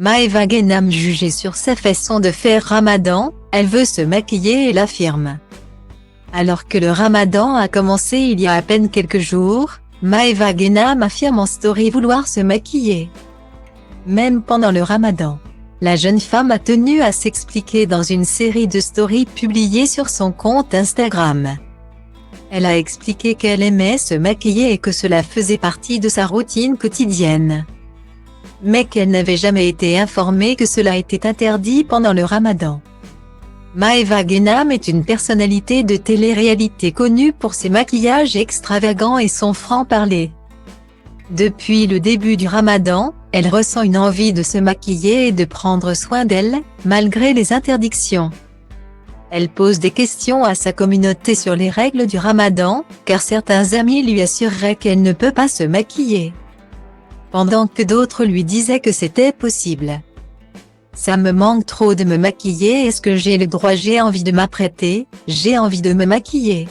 Maeva Guénam jugée sur sa façon de faire Ramadan, elle veut se maquiller et l'affirme. Alors que le Ramadan a commencé il y a à peine quelques jours, Maeva Guénam affirme en story vouloir se maquiller. Même pendant le Ramadan, la jeune femme a tenu à s'expliquer dans une série de stories publiées sur son compte Instagram. Elle a expliqué qu'elle aimait se maquiller et que cela faisait partie de sa routine quotidienne, mais qu'elle n'avait jamais été informée que cela était interdit pendant le Ramadan. Maeva Guénam est une personnalité de télé-réalité connue pour ses maquillages extravagants et son franc-parler. Depuis le début du Ramadan, elle ressent une envie de se maquiller et de prendre soin d'elle, malgré les interdictions. Elle pose des questions à sa communauté sur les règles du Ramadan, car certains amis lui assureraient qu'elle ne peut pas se maquiller, pendant que d'autres lui disaient que c'était possible. Ça me manque trop de me maquiller, est-ce que j'ai le droit? J'ai envie de m'apprêter, j'ai envie de me maquiller.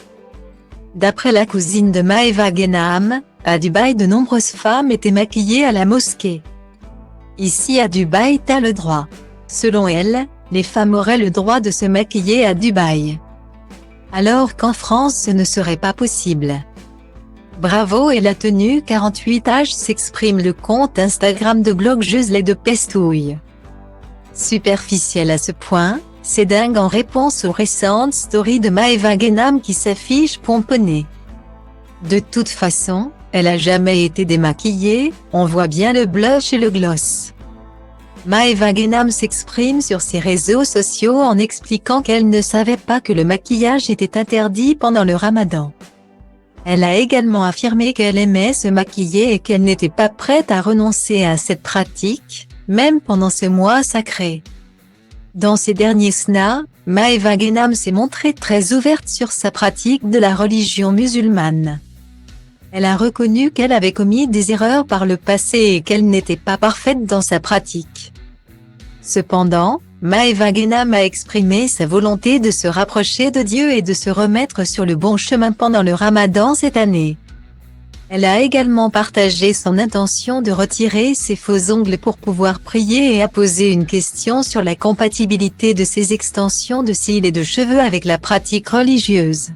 D'après la cousine de Maeva Guénam, à Dubaï de nombreuses femmes étaient maquillées à la mosquée. Ici à Dubaï t'as le droit. Selon elle, les femmes auraient le droit de se maquiller à Dubaï, alors qu'en France ce ne serait pas possible. Bravo et la tenue 48H s'exprime le compte Instagram de blogueuse Les de Pestouille. Superficiel à ce point, c'est dingue en réponse aux récentes stories de Maeva Guénam qui s'affiche pomponnée. De toute façon, elle a jamais été démaquillée, on voit bien le blush et le gloss. Maeva Guénam s'exprime sur ses réseaux sociaux en expliquant qu'elle ne savait pas que le maquillage était interdit pendant le Ramadan. Elle a également affirmé qu'elle aimait se maquiller et qu'elle n'était pas prête à renoncer à cette pratique, même pendant ce mois sacré. Dans ces derniers snaps, Maeva Guénam s'est montrée très ouverte sur sa pratique de la religion musulmane. Elle a reconnu qu'elle avait commis des erreurs par le passé et qu'elle n'était pas parfaite dans sa pratique. Cependant, Maeva Guénam a exprimé sa volonté de se rapprocher de Dieu et de se remettre sur le bon chemin pendant le Ramadan cette année. Elle a également partagé son intention de retirer ses faux ongles pour pouvoir prier et a posé une question sur la compatibilité de ses extensions de cils et de cheveux avec la pratique religieuse.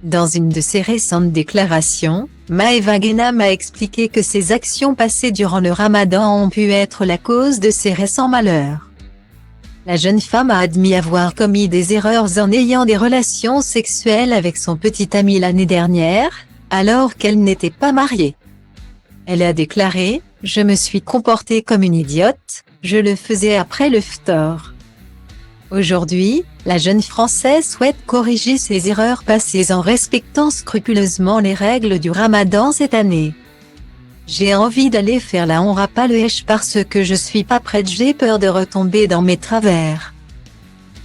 Dans une de ses récentes déclarations, Maeva Guénam a expliqué que ses actions passées durant le Ramadan ont pu être la cause de ses récents malheurs. La jeune femme a admis avoir commis des erreurs en ayant des relations sexuelles avec son petit ami l'année dernière, alors qu'elle n'était pas mariée. Elle a déclaré « Je me suis comportée comme une idiote, je le faisais après le ftor ». Aujourd'hui, la jeune Française souhaite corriger ses erreurs passées en respectant scrupuleusement les règles du Ramadan cette année. J'ai envie d'aller faire la Omra pas le Hajj parce que je suis pas prête, j'ai peur de retomber dans mes travers.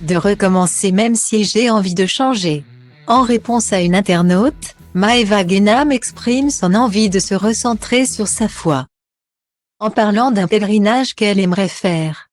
De recommencer même si j'ai envie de changer. En réponse à une internaute, Maeva Guénam exprime son envie de se recentrer sur sa foi, en parlant d'un pèlerinage qu'elle aimerait faire.